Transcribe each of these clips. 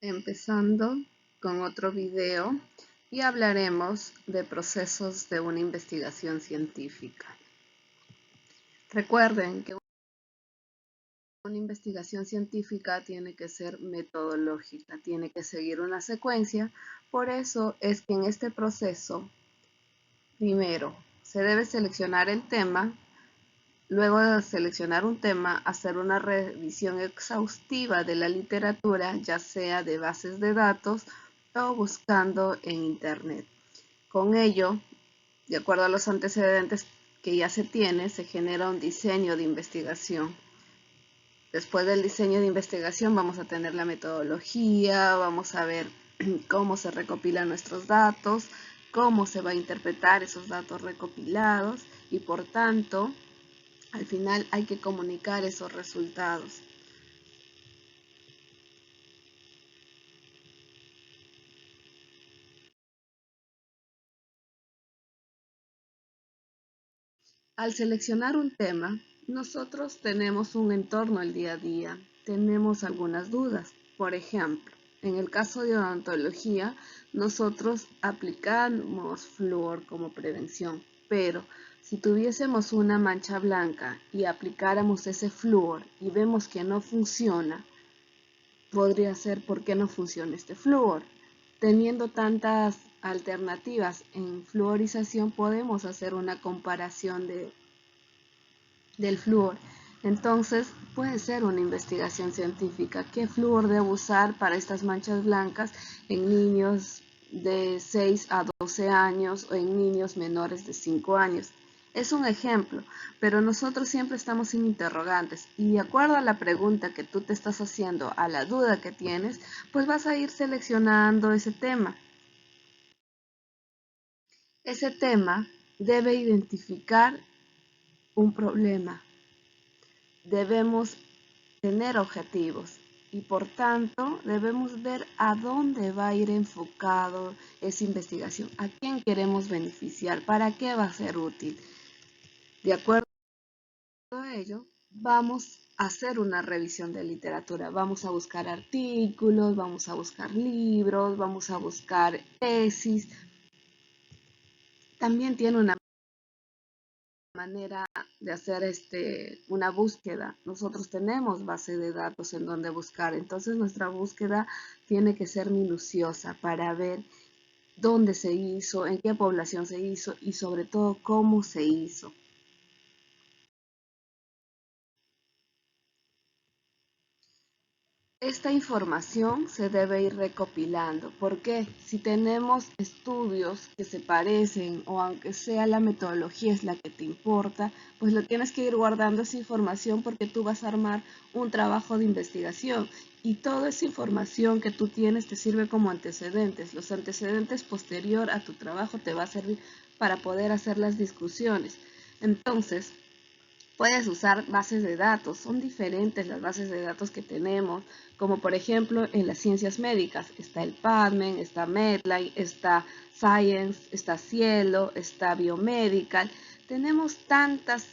Empezando con otro video y hablaremos de procesos de una investigación científica. Recuerden que una investigación científica tiene que ser metodológica, tiene que seguir una secuencia. Por eso es que en este proceso, primero, se debe seleccionar el tema. Luego de seleccionar un tema, hacer una revisión exhaustiva de la literatura, ya sea de bases de datos o buscando en Internet. Con ello, de acuerdo a los antecedentes que ya se tiene, se genera un diseño de investigación. Después del diseño de investigación vamos a tener la metodología, vamos a ver cómo se recopilan nuestros datos, cómo se va a interpretar esos datos recopilados y por tanto, al final hay que comunicar esos resultados. Al seleccionar un tema, nosotros tenemos un entorno el día a día, tenemos algunas dudas. Por ejemplo, en el caso de odontología, nosotros aplicamos flúor como prevención, pero si tuviésemos una mancha blanca y aplicáramos ese flúor y vemos que no funciona, podría ser por qué no funciona este flúor. Teniendo tantas alternativas en fluorización, podemos hacer una comparación del flúor. Entonces, puede ser una investigación científica. ¿Qué flúor debo usar para estas manchas blancas en niños de 6 a 12 años o en niños menores de 5 años? Es un ejemplo, pero nosotros siempre estamos sin interrogantes y de acuerdo a la pregunta que tú te estás haciendo, a la duda que tienes, pues vas a ir seleccionando ese tema. Ese tema debe identificar un problema. Debemos tener objetivos y por tanto debemos ver a dónde va a ir enfocado esa investigación, a quién queremos beneficiar, para qué va a ser útil. De acuerdo a ello, vamos a hacer una revisión de literatura, vamos a buscar artículos, vamos a buscar libros, vamos a buscar tesis. También tiene una manera de hacer una búsqueda. Nosotros tenemos base de datos en donde buscar, entonces nuestra búsqueda tiene que ser minuciosa para ver dónde se hizo, en qué población se hizo y sobre todo cómo se hizo. Esta información se debe ir recopilando, porque si tenemos estudios que se parecen o aunque sea la metodología es la que te importa, pues lo tienes que ir guardando esa información porque tú vas a armar un trabajo de investigación y toda esa información que tú tienes te sirve como antecedentes. Los antecedentes posterior a tu trabajo te va a servir para poder hacer las discusiones. Entonces, puedes usar bases de datos, son diferentes las bases de datos que tenemos, como por ejemplo en las ciencias médicas, está el PubMed, está Medline, está Science, está Cielo, está Biomedical. Tenemos tantas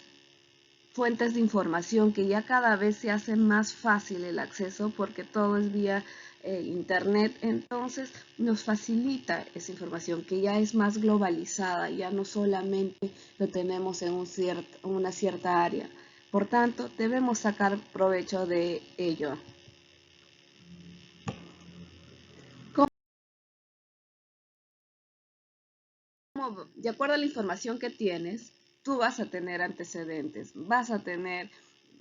fuentes de información que ya cada vez se hace más fácil el acceso porque todo es vía internet, entonces nos facilita esa información que ya es más globalizada, ya no solamente lo tenemos en una cierta área. Por tanto, debemos sacar provecho de ello. De acuerdo a la información que tienes, tú vas a tener antecedentes, vas a tener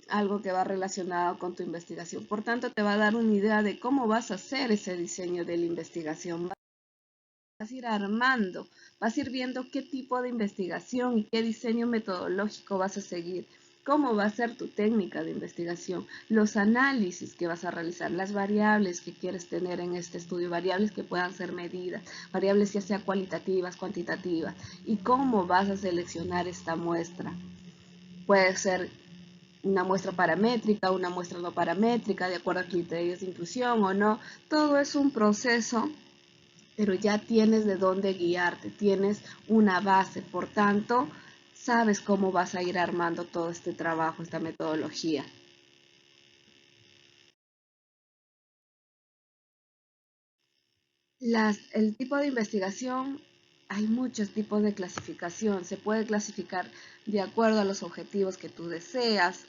algo que va relacionado con tu investigación. Por tanto, te va a dar una idea de cómo vas a hacer ese diseño de la investigación. Vas a ir armando, vas a ir viendo qué tipo de investigación y qué diseño metodológico vas a seguir, cómo va a ser tu técnica de investigación, los análisis que vas a realizar, las variables que quieres tener en este estudio, variables que puedan ser medidas, variables ya sea cualitativas, cuantitativas, y cómo vas a seleccionar esta muestra. Puede ser una muestra paramétrica, una muestra no paramétrica, de acuerdo a criterios de inclusión o no. Todo es un proceso, pero ya tienes de dónde guiarte, tienes una base, por tanto, sabes cómo vas a ir armando todo este trabajo, esta metodología. El tipo de investigación, hay muchos tipos de clasificación. Se puede clasificar de acuerdo a los objetivos que tú deseas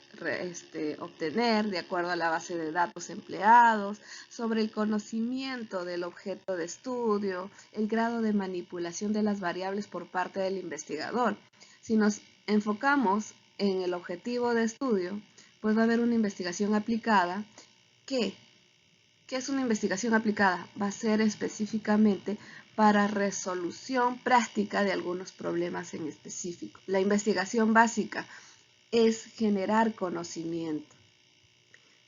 obtener, de acuerdo a la base de datos empleados, sobre el conocimiento del objeto de estudio, el grado de manipulación de las variables por parte del investigador. Si nos enfocamos en el objetivo de estudio, pues va a haber una investigación aplicada que ¿qué es una investigación aplicada? Va a ser específicamente para resolución práctica de algunos problemas en específico. La investigación básica es generar conocimiento.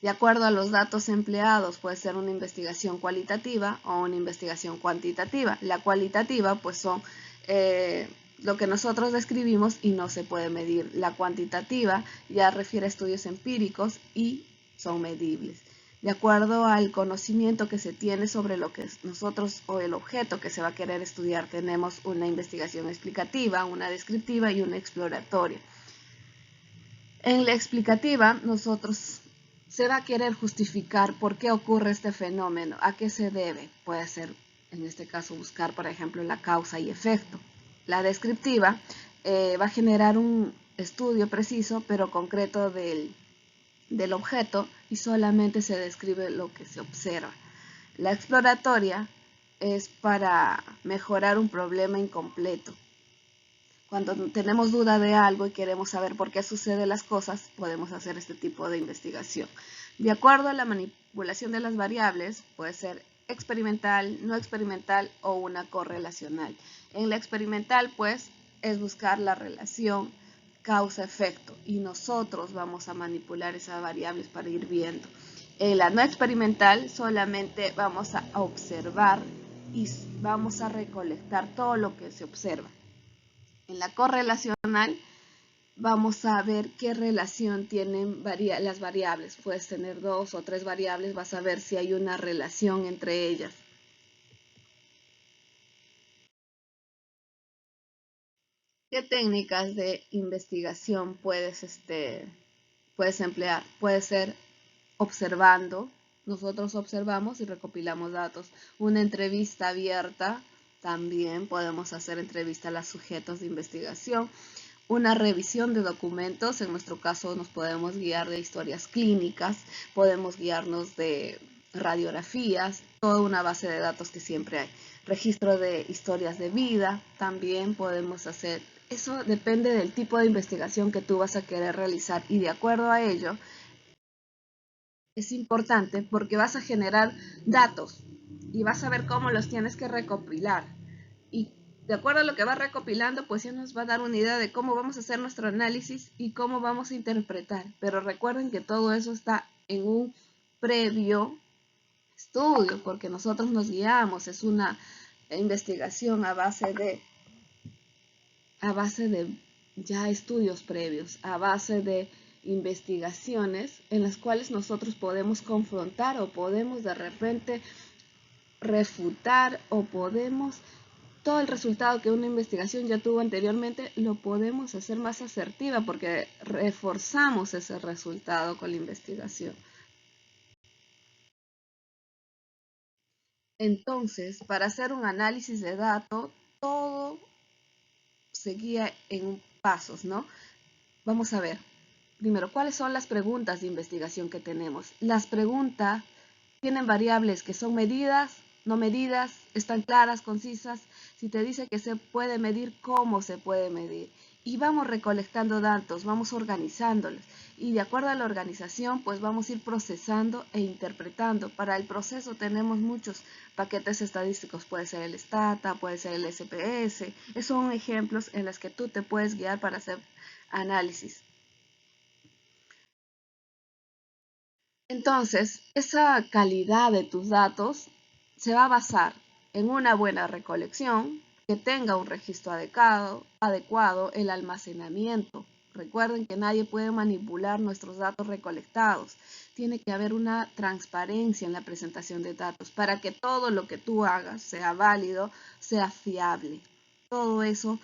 De acuerdo a los datos empleados, puede ser una investigación cualitativa o una investigación cuantitativa. La cualitativa, pues son lo que nosotros describimos y no se puede medir. La cuantitativa ya refiere a estudios empíricos y son medibles. De acuerdo al conocimiento que se tiene sobre lo que nosotros o el objeto que se va a querer estudiar, tenemos una investigación explicativa, una descriptiva y una exploratoria. En la explicativa, nosotros se va a querer justificar por qué ocurre este fenómeno, a qué se debe. Puede ser, en este caso, buscar, por ejemplo, la causa y efecto. La descriptiva va a generar un estudio preciso, pero concreto del objeto y solamente se describe lo que se observa. La exploratoria es para mejorar un problema incompleto. Cuando tenemos duda de algo y queremos saber por qué suceden las cosas, podemos hacer este tipo de investigación. De acuerdo a la manipulación de las variables, puede ser experimental, no experimental o una correlacional. En la experimental, pues, es buscar la relación causa-efecto y nosotros vamos a manipular esas variables para ir viendo. En la no experimental solamente vamos a observar y vamos a recolectar todo lo que se observa. En la correlacional vamos a ver qué relación tienen las variables. Puedes tener 2 o 3 variables, vas a ver si hay una relación entre ellas. ¿Qué técnicas de investigación puedes emplear? Puede ser observando. Nosotros observamos y recopilamos datos. Una entrevista abierta, también podemos hacer entrevista a los sujetos de investigación. Una revisión de documentos, en nuestro caso nos podemos guiar de historias clínicas, podemos guiarnos de radiografías, toda una base de datos que siempre hay. Registro de historias de vida, también podemos hacer. Eso depende del tipo de investigación que tú vas a querer realizar y de acuerdo a ello es importante porque vas a generar datos y vas a ver cómo los tienes que recopilar. Y de acuerdo a lo que va recopilando, pues ya nos va a dar una idea de cómo vamos a hacer nuestro análisis y cómo vamos a interpretar. Pero recuerden que todo eso está en un previo estudio, porque nosotros nos guiamos, es una investigación a base de ya estudios previos, a base de investigaciones en las cuales nosotros podemos confrontar o podemos de repente refutar o podemos todo el resultado que una investigación ya tuvo anteriormente lo podemos hacer más asertiva porque reforzamos ese resultado con la investigación. Entonces, para hacer un análisis de datos, todo se guía en pasos, ¿no? Vamos a ver. Primero, ¿cuáles son las preguntas de investigación que tenemos? Las preguntas tienen variables que son medidas, no medidas, están claras, concisas. Si te dice que se puede medir, ¿cómo se puede medir? Y vamos recolectando datos, vamos organizándolos. Y de acuerdo a la organización, pues vamos a ir procesando e interpretando. Para el proceso tenemos muchos paquetes estadísticos. Puede ser el Stata, puede ser el SPS. Esos son ejemplos en los que tú te puedes guiar para hacer análisis. Entonces, esa calidad de tus datos se va a basar en una buena recolección, que tenga un registro adecuado, el almacenamiento. Recuerden que nadie puede manipular nuestros datos recolectados. Tiene que haber una transparencia en la presentación de datos para que todo lo que tú hagas sea válido, sea fiable. Todo eso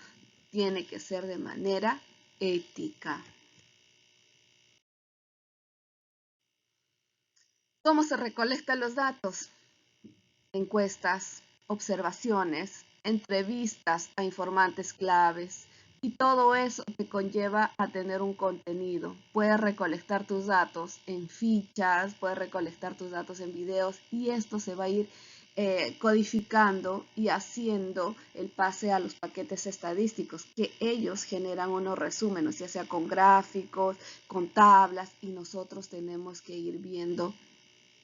tiene que ser de manera ética. ¿Cómo se recolectan los datos? Encuestas, observaciones, entrevistas a informantes claves, y todo eso te conlleva a tener un contenido. Puedes recolectar tus datos en fichas, puedes recolectar tus datos en videos, y esto se va a ir codificando y haciendo el pase a los paquetes estadísticos, que ellos generan unos resúmenes, ya sea con gráficos, con tablas, y nosotros tenemos que ir viendo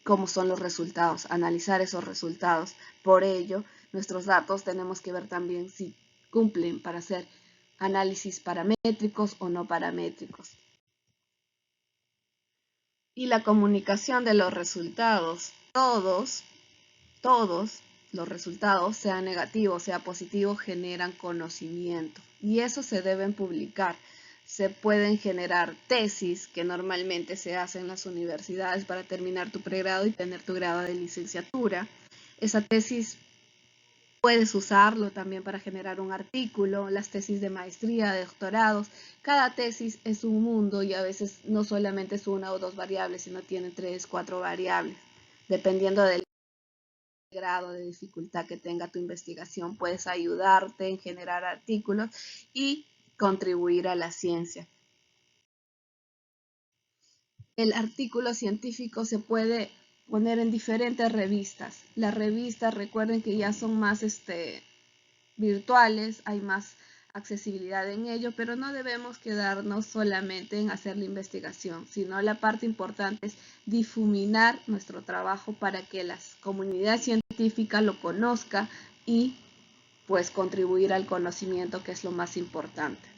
cómo son los resultados, analizar esos resultados. Por ello, nuestros datos tenemos que ver también si cumplen para hacer análisis paramétricos o no paramétricos. Y la comunicación de los resultados. Todos los resultados, sea negativo, sea positivo, generan conocimiento, y eso se deben publicar. Se pueden generar tesis, que normalmente se hacen en las universidades para terminar tu pregrado y tener tu grado de licenciatura. Esa tesis puedes usarlo también para generar un artículo, las tesis de maestría, de doctorados. Cada tesis es un mundo, y a veces no solamente es una o dos variables, sino tiene 3, 4 variables, dependiendo del grado de dificultad que tenga tu investigación. Puedes ayudarte en generar artículos y contribuir a la ciencia. El artículo científico se puede poner en diferentes revistas. Las revistas, recuerden que ya son más virtuales, hay más accesibilidad en ello, pero no debemos quedarnos solamente en hacer la investigación, sino la parte importante es difuminar nuestro trabajo para que la comunidad científica lo conozca y pues contribuir al conocimiento, que es lo más importante.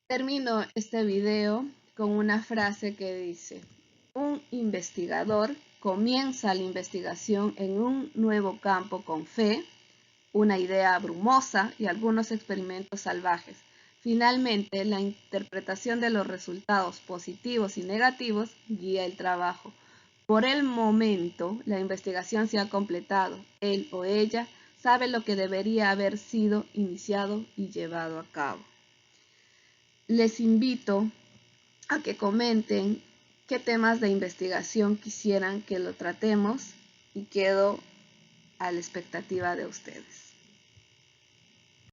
Termino este video con una frase que dice: un investigador comienza la investigación en un nuevo campo con fe, una idea brumosa y algunos experimentos salvajes. Finalmente, la interpretación de los resultados positivos y negativos guía el trabajo. Por el momento, la investigación se ha completado. Él o ella sabe lo que debería haber sido iniciado y llevado a cabo. Les invito a que comenten qué temas de investigación quisieran que lo tratemos, y quedo a la expectativa de ustedes.